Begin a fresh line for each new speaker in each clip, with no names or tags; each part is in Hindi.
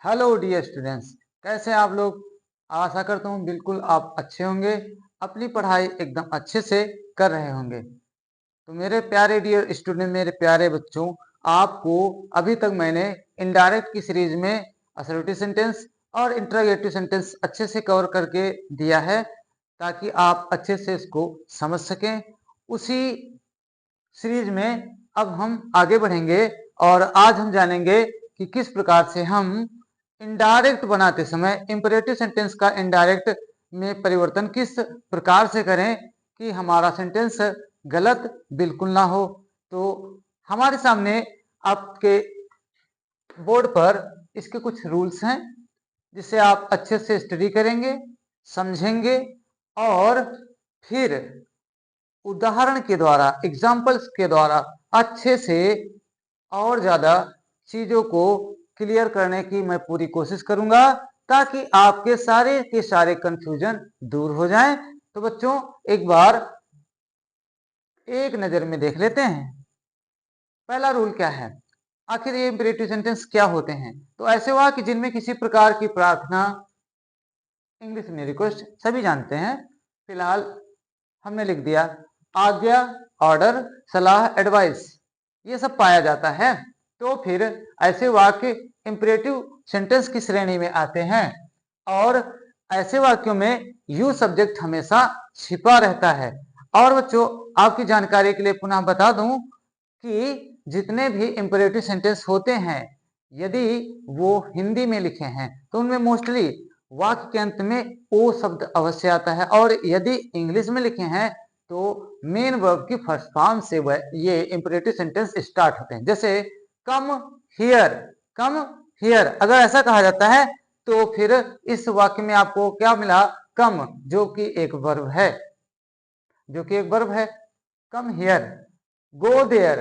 हेलो डियर स्टूडेंट्स, कैसे हैं आप लोग। आशा करता हूँ बिल्कुल आप अच्छे होंगे, अपनी पढ़ाई एकदम अच्छे से कर रहे होंगे। तो मेरे प्यारे डियर स्टूडेंट, मेरे प्यारे बच्चों, आपको अभी तक मैंने इनडायरेक्ट की सीरीज में असर्टिव सेंटेंस और इंटरोगेटिव सेंटेंस अच्छे से कवर करके दिया है ताकि आप अच्छे से इसको समझ सकें। उसी सीरीज में अब हम आगे बढ़ेंगे और आज हम जानेंगे कि किस प्रकार से हम इनडायरेक्ट बनाते समय इंपरेटिव सेंटेंस का इनडायरेक्ट में परिवर्तन किस प्रकार से करें कि हमारा सेंटेंस गलत बिल्कुल ना हो। तो हमारे सामने आपके बोर्ड पर इसके कुछ रूल्स हैं जिसे आप अच्छे से स्टडी करेंगे, समझेंगे और फिर उदाहरण के द्वारा, एग्जाम्पल्स के द्वारा अच्छे से और ज्यादा चीजों को क्लियर करने की मैं पूरी कोशिश करूंगा ताकि आपके सारे के सारे कंफ्यूजन दूर हो जाएं। तो बच्चों, एक बार एक नजर में देख लेते हैं पहला रूल क्या है। आखिर ये इंपेरेटिव सेंटेंस क्या होते हैं। तो ऐसे हुआ कि जिनमें किसी प्रकार की प्रार्थना, इंग्लिश में रिक्वेस्ट, सभी जानते हैं। फिलहाल हमने लिख दिया आज्ञा, ऑर्डर, सलाह, एडवाइस, ये सब पाया जाता है। तो फिर ऐसे वाक्य इंपेरेटिव सेंटेंस की श्रेणी में आते हैं और ऐसे वाक्यों में यू सब्जेक्ट हमेशा छिपा रहता है। और बच्चों, आपकी जानकारी के लिए पुनः बता दूं कि जितने भी इंपेरेटिव सेंटेंस होते हैं, यदि वो हिंदी में लिखे हैं तो उनमें मोस्टली वाक्य के अंत में ओ शब्द अवश्य आता है, और यदि इंग्लिश में लिखे हैं तो मेन वर्ब की फर्स्ट फॉर्म से ये इंपेरेटिव सेंटेंस स्टार्ट होते हैं। जैसे कम हियर, कम हियर अगर ऐसा कहा जाता है तो फिर इस वाक्य में आपको क्या मिला, कम, जो कि एक वर्ब है, जो कि एक वर्ब है। Come here, go there,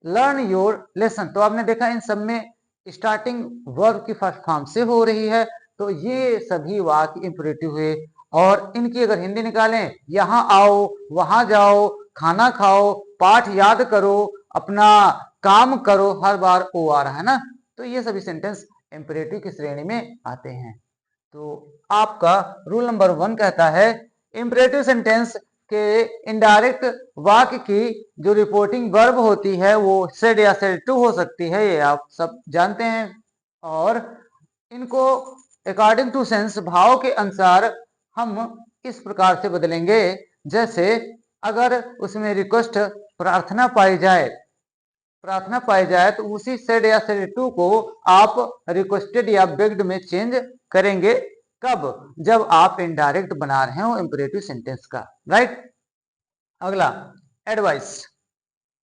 learn your lesson, तो आपने देखा इन सब में स्टार्टिंग वर्ब की फर्स्ट फॉर्म से हो रही है। तो ये सभी वाक्य इंपेरेटिव हुए और इनकी अगर हिंदी निकालें, यहां आओ, वहां जाओ, खाना खाओ, पाठ याद करो, अपना काम करो, हर बार ओ आ रहा है ना, तो ये सभी सेंटेंस इंपेरेटिव की श्रेणी में आते हैं। तो आपका रूल नंबर 1 कहता है इंपेरेटिव सेंटेंस के इनडायरेक्ट वाक्य की जो रिपोर्टिंग वर्ब होती है वो सेड या सेड टू हो सकती है, ये आप सब जानते हैं। और इनको अकॉर्डिंग टू सेंस, भाव के अनुसार हम इस प्रकार से बदलेंगे। जैसे अगर उसमें रिक्वेस्ट, प्रार्थना पाई जाए, प्रार्थना पाई जाए तो उसी सेड या सेड टू को आप रिक्वेस्टेड या बेग्ड में चेंज करेंगे। कब? जब आप इनडायरेक्ट बना रहे हो इंपेरेटिव सेंटेंस का, राइट। अगला एडवाइस,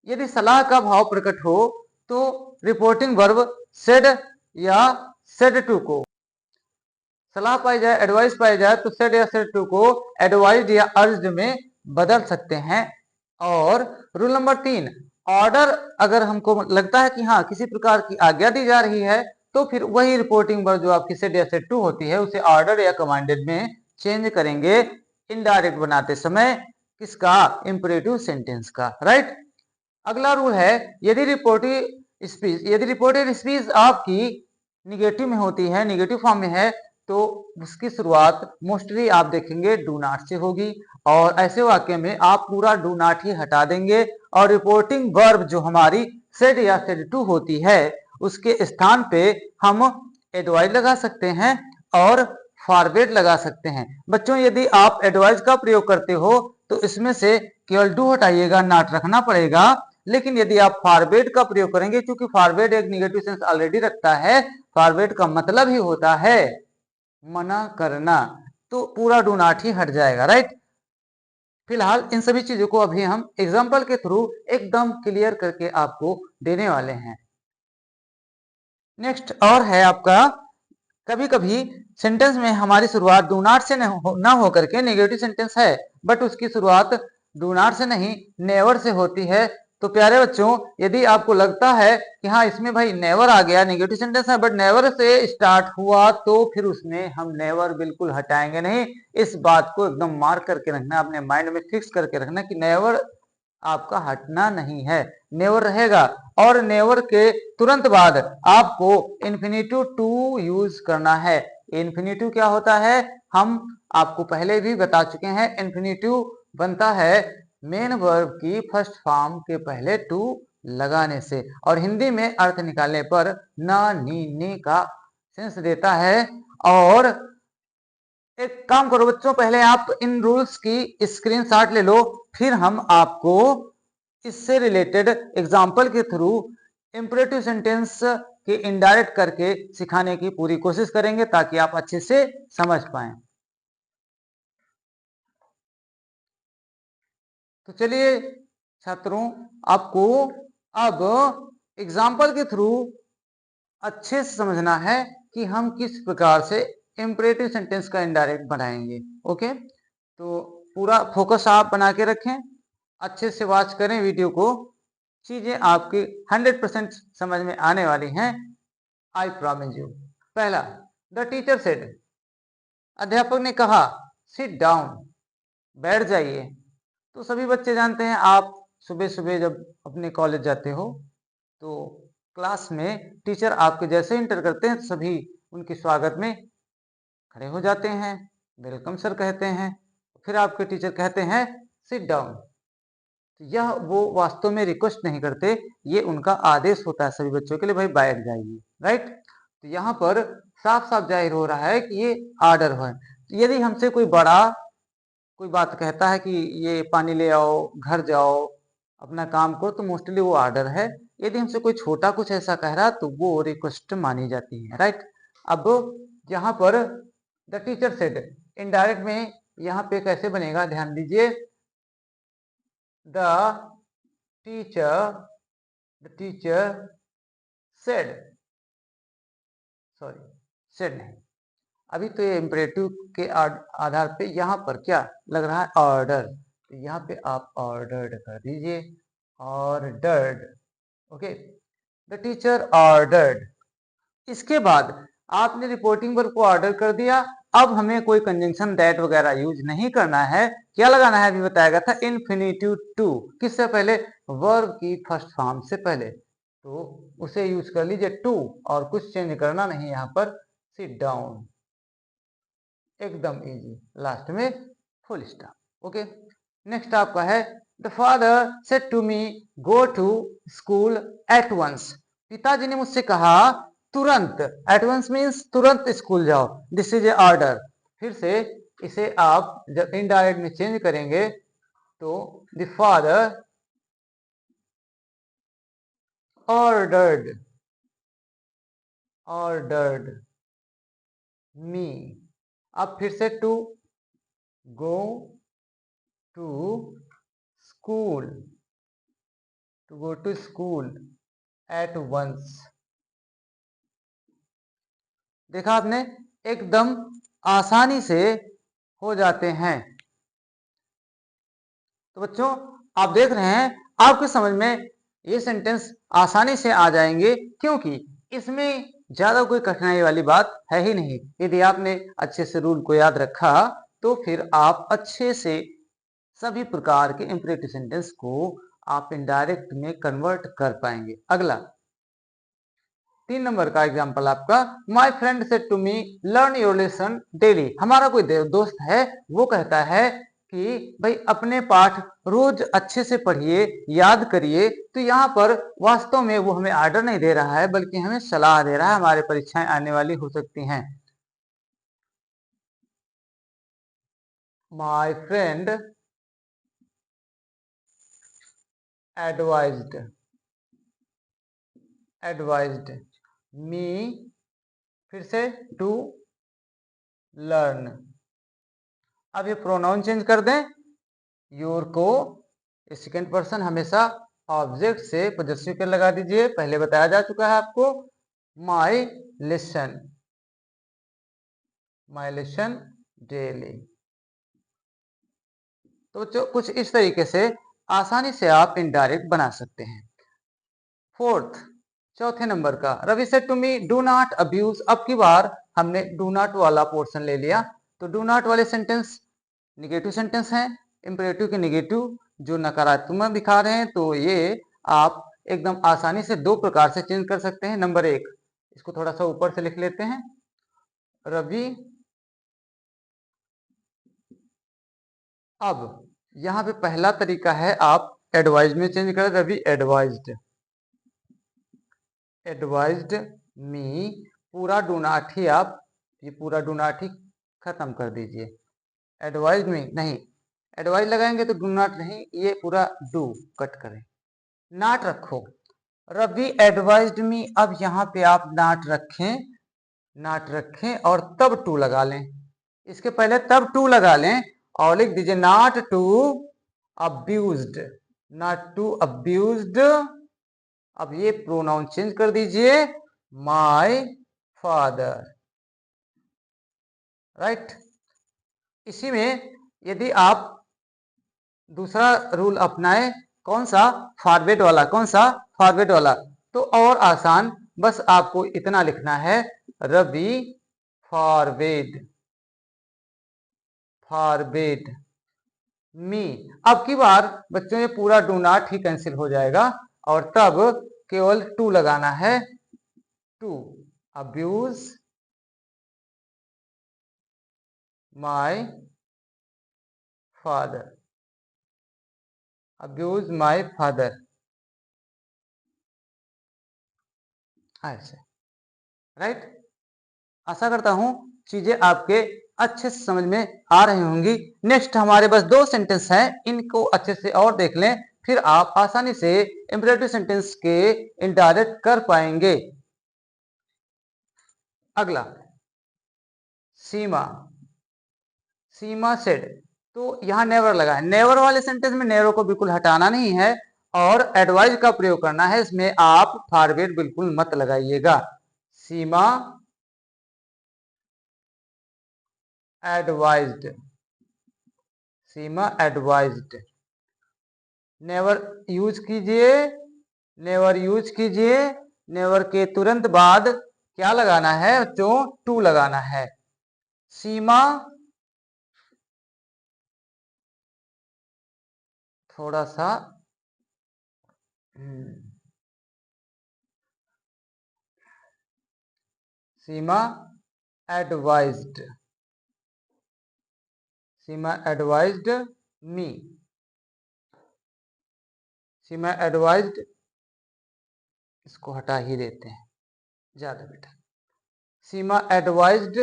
यदि सलाह का भाव प्रकट हो तो रिपोर्टिंग वर्ब सेड या सेड टू को, सलाह पाई जाए, एडवाइस पाई जाए तो सेड या सेड टू को एडवाइज्ड या अर्ज्ड में बदल सकते हैं। और रूल नंबर 3, ऑर्डर, अगर हमको लगता है कि हाँ किसी प्रकार की आज्ञा दी जा रही है तो फिर वही रिपोर्टिंग वर्ब जो आपकी सेड या सेड टू होती है उसे ऑर्डर या कमांडेड में चेंज करेंगे इनडायरेक्ट बनाते समय, किसका, इंपेरेटिव सेंटेंस का, राइट। अगला रूल है यदि रिपोर्टिव स्पीच, यदि रिपोर्टेड स्पीच आपकी निगेटिव में होती है, निगेटिव फॉर्म में है, तो उसकी शुरुआत मोस्टली आप देखेंगे डू नॉट से होगी और ऐसे वाक्य में आप पूरा डू नॉट ही हटा देंगे और रिपोर्टिंग वर्ब जो हमारी सेड या सेड टू होती है उसके स्थान पे हम एडवाइज लगा सकते हैं और फॉरवर्ड लगा सकते हैं। बच्चों, यदि आप एडवाइज का प्रयोग करते हो तो इसमें से केवल डू हटाइएगा, नॉट रखना पड़ेगा। लेकिन यदि आप फॉरवर्ड का प्रयोग करेंगे, क्योंकि फॉरवर्ड एक निगेटिव सेंस ऑलरेडी रखता है, फॉरवर्ड का मतलब ही होता है मना करना, तो पूरा डू नॉट ही हट जाएगा, राइट। फिलहाल इन सभी चीजों को अभी हम एग्जाम्पल के थ्रू एकदम क्लियर करके आपको देने वाले हैं। नेक्स्ट और है आपका, कभी कभी सेंटेंस में हमारी शुरुआत डू नॉट से ना हो करके नेगेटिव सेंटेंस है बट उसकी शुरुआत डू नॉट से नहीं नेवर से होती है। तो प्यारे बच्चों, यदि आपको लगता है कि हाँ इसमें भाई नेवर आ गया, नेगेटिव सेंटेंस है बट नेवर से स्टार्ट हुआ, तो फिर उसमें हम नेवर बिल्कुल हटाएंगे नहीं। इस बात को एकदम मार्क करके रखना, अपने माइंड में फिक्स करके रखना कि नेवर आपका हटना नहीं है, नेवर रहेगा। और नेवर के तुरंत बाद आपको इन्फिनिटिव टू यूज करना है। इन्फिनिटिव क्या होता है, हम आपको पहले भी बता चुके हैं। इन्फिनिटिव बनता है मेन वर्ब की फर्स्ट फॉर्म के पहले टू लगाने से, और हिंदी में अर्थ निकालने पर ना नी ने का सेंस देता है। और एक काम करो बच्चों, पहले आप इन रूल्स की स्क्रीनशॉट ले लो, फिर हम आपको इससे रिलेटेड एग्जाम्पल के थ्रू इंपरेटिव सेंटेंस के इनडायरेक्ट करके सिखाने की पूरी कोशिश करेंगे ताकि आप अच्छे से समझ पाए। तो चलिए छात्रों, आपको अब एग्जाम्पल के थ्रू अच्छे से समझना है कि हम किस प्रकार से इंपरेटिव सेंटेंस का इनडायरेक्ट बनाएंगे। ओके, तो पूरा फोकस आप बना के रखें, अच्छे से वॉच करें वीडियो को, चीजें आपकी 100% समझ में आने वाली हैं, आई प्रॉमिस यू। पहला, द टीचर सेड, अध्यापक ने कहा, सिट डाउन, बैठ जाइए। तो सभी बच्चे जानते हैं, आप सुबह सुबह जब अपने कॉलेज जाते हो तो क्लास में टीचर आपके जैसे इंटर करते हैं, सभी उनके स्वागत में खड़े हो जाते हैं, वेलकम सर कहते हैं। फिर आपके टीचर कहते हैं सिट डाउन। तो यह वो वास्तव में रिक्वेस्ट नहीं करते, ये उनका आदेश होता है सभी बच्चों के लिए, भाई बैठ जाइए, राइट। तो यहाँ पर साफ साफ जाहिर हो रहा है कि ये आर्डर है। तो यदि हमसे कोई बड़ा कोई बात कहता है कि ये पानी ले आओ, घर जाओ, अपना काम करो, तो मोस्टली वो ऑर्डर है। यदि हमसे कोई छोटा कुछ ऐसा कह रहा तो वो रिक्वेस्ट मानी जाती है, राइट। अब यहाँ पर द टीचर सेड, इनडायरेक्ट में यहाँ पे कैसे बनेगा, ध्यान दीजिए। The teacher said, sorry said नहीं, अभी तो ये इम्परेटिव के आधार पे यहाँ पर क्या लग रहा है, ऑर्डर। तो यहाँ पे आप ऑर्डर्ड कर दीजिए, ordered. Okay, the teacher ordered. इसके बाद आपने रिपोर्टिंग वर्ब को ऑर्डर कर दिया। अब हमें कोई कंजंक्शन दैट वगैरह यूज नहीं करना है। क्या लगाना है, अभी बताया गया था, इन्फिनिटिव टू, किससे पहले, वर्ब की फर्स्ट फॉर्म से पहले। तो उसे यूज कर लीजिए टू, और कुछ चेंज करना नहीं यहाँ पर, सिट डाउन, एकदम इजी, लास्ट में फुल स्टॉप। ओके, नेक्स्ट आपका है, the father said to me go to school at once, पिताजी ने मुझसे कहा तुरंत, एट वंस मीन्स तुरंत स्कूल जाओ, दिस इज ए ऑर्डर। फिर से इसे आप जब इनडायरेक्ट में चेंज करेंगे तो the father ordered, ordered me. अब फिर से to, go to school, to go to school at once. देखा आपने, एकदम आसानी से हो जाते हैं। तो बच्चों, आप देख रहे हैं, आपके समझ में ये सेंटेंस आसानी से आ जाएंगे, क्योंकि इसमें ज्यादा कोई कठिनाई वाली बात है ही नहीं। यदि आपने अच्छे से रूल को याद रखा तो फिर आप अच्छे से सभी प्रकार के इंपरेटिव सेंटेंस को आप इनडायरेक्ट में कन्वर्ट कर पाएंगे। अगला 3 नंबर का एग्जाम्पल आपका, my friend said to me learn your lesson daily. हमारा कोई दोस्त है, वो कहता है कि भाई अपने पाठ रोज अच्छे से पढ़िए, याद करिए। तो यहाँ पर वास्तव में वो हमें ऑर्डर नहीं दे रहा है, बल्कि हमें सलाह दे रहा है, हमारे परीक्षाएं आने वाली हो सकती हैं। माई फ्रेंड एडवाइज्ड, एडवाइज्ड मी, फिर से टू लर्न। अब ये प्रोनाउन चेंज कर दें, योर को सेकेंड पर्सन हमेशा ऑब्जेक्ट से पॉजेसिव के लगा दीजिए, पहले बताया जा चुका है आपको। माई लिसन, माई लिसन डेली। तो जो कुछ इस तरीके से आसानी से आप इनडायरेक्ट बना सकते हैं। फोर्थ, चौथे नंबर का, Ravi said to me do not abuse. अब की बार हमने डू नॉट वाला पोर्शन ले लिया। तो डू नॉट वाले सेंटेंस निगेटिव सेंटेंस हैं, इंपरेटिव के निगेटिव, जो नकारात्मक दिखा रहे हैं, तो ये आप एकदम आसानी से दो प्रकार से चेंज कर सकते हैं। नंबर एक, इसको थोड़ा सा ऊपर से लिख लेते हैं, रवि अब यहाँ पे पहला तरीका है, आप एडवाइज में चेंज करें, रवि एडवाइज्ड, एडवाइज्ड मी, पूरा डू नॉट ही आप ये पूरा डू नॉट ही खत्म कर दीजिए। एडवाइज में नहीं, एडवाइज लगाएंगे तो डू नॉट नहीं, ये पूरा डू कट करें, नॉट रखो, रवि एडवाइज्ड मी। अब यहाँ पे आप नॉट रखें, नॉट रखें और तब टू लगा लें, इसके पहले तब टू लगा लें और लिख दीजिए not to abused, not to abused. अब ये प्रोनाउन चेंज कर दीजिए, माय फादर, राइट। इसी में यदि आप दूसरा रूल अपनाएं, कौन सा, फॉरवर्ड वाला, कौन सा, फॉरवर्ड वाला, तो और आसान, बस आपको इतना लिखना है, रवि फॉरवर्ड, फॉरवर्ड मी। अब की बार बच्चों ये पूरा डू नॉट ही कैंसिल हो जाएगा और तब केवल टू लगाना है, to abuse my father, abuse my father, ऐसे, राइट। आशा करता हूं चीजें आपके अच्छे से समझ में आ रही होंगी। नेक्स्ट हमारे पास दो सेंटेंस हैं, इनको अच्छे से और देख लें, फिर आप आसानी से इंपरेटिव सेंटेंस के इनडायरेक्ट कर पाएंगे। अगला, सीमा, सीमा सेड, तो यहां नेवर लगा है, नेवर वाले सेंटेंस में नेवर को बिल्कुल हटाना नहीं है और एडवाइज का प्रयोग करना है, इसमें आप फॉरवर्ड बिल्कुल मत लगाइएगा। सीमा एडवाइज्ड, सीमा एडवाइज्ड, नेवर यूज कीजिए, नेवर यूज कीजिए, नेवर के तुरंत बाद क्या लगाना है बच्चों, टू लगाना है। सीमा, थोड़ा सा सीमा एडवाइज्ड, सीमा एडवाइज्ड मी, सीमा एडवाइज्ड, इसको हटा ही देते हैं ज्यादा बेटा। सीमा एडवाइज्ड,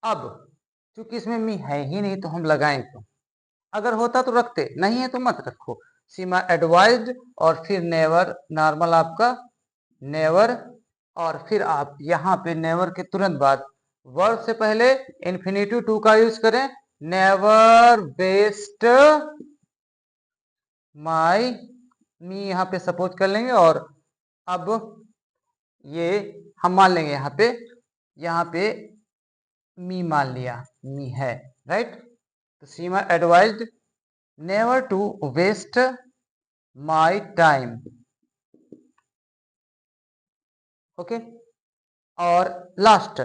अब चूंकि इसमें मी है ही नहीं तो हम लगाएं क्यों, अगर होता तो रखते, नहीं है तो मत रखो। सीमा एडवाइज्ड और फिर नेवर, नॉर्मल आपका नेवर, और फिर आप यहाँ पे नेवर के तुरंत बाद वर्ब से पहले इन्फिनिटिव टू का यूज करें, नेवर वेस्ट माई मी, यहाँ पे सपोज कर लेंगे और अब ये हम मान लेंगे, यहाँ पे मी मान लिया, मी है, राइट। तो Seema advised never to waste my time, okay. और लास्ट,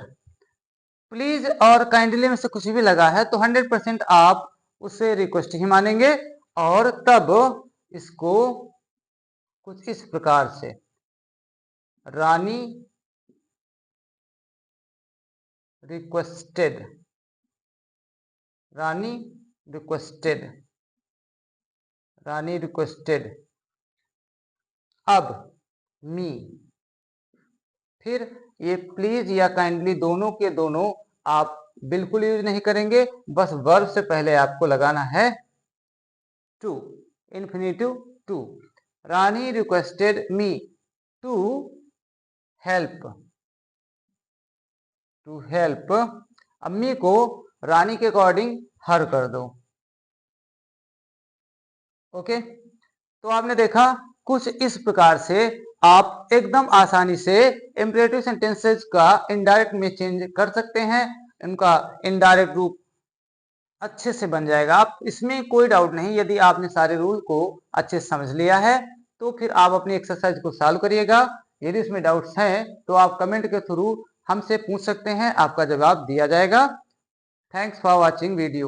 प्लीज और काइंडली में से कुछ भी लगा है तो 100% आप उसे रिक्वेस्ट ही मानेंगे और तब इसको कुछ इस प्रकार से, रानी रिक्वेस्टेड, रानी रिक्वेस्टेड, रानी रिक्वेस्टेड, अब मी, फिर ये प्लीज या काइंडली दोनों के दोनों आप बिल्कुल यूज नहीं करेंगे, बस वर्ब से पहले आपको लगाना है to, infinitive to, Rani requested me to help, to help, अम्मी को रानी के अकॉर्डिंग हर कर दो, ओके। तो आपने देखा कुछ इस प्रकार से आप एकदम आसानी से इंपरेटिव सेंटेंसेस का इनडायरेक्ट में चेंज कर सकते हैं, उनका इनडायरेक्ट रूप अच्छे से बन जाएगा। आप इसमें कोई डाउट नहीं, यदि आपने सारे रूल को अच्छे से समझ लिया है तो फिर आप अपनी एक्सरसाइज को सॉल्व करिएगा। यदि इसमें डाउट्स हैं तो आप कमेंट के थ्रू हमसे पूछ सकते हैं, आपका जवाब दिया जाएगा। Thanks for watching video.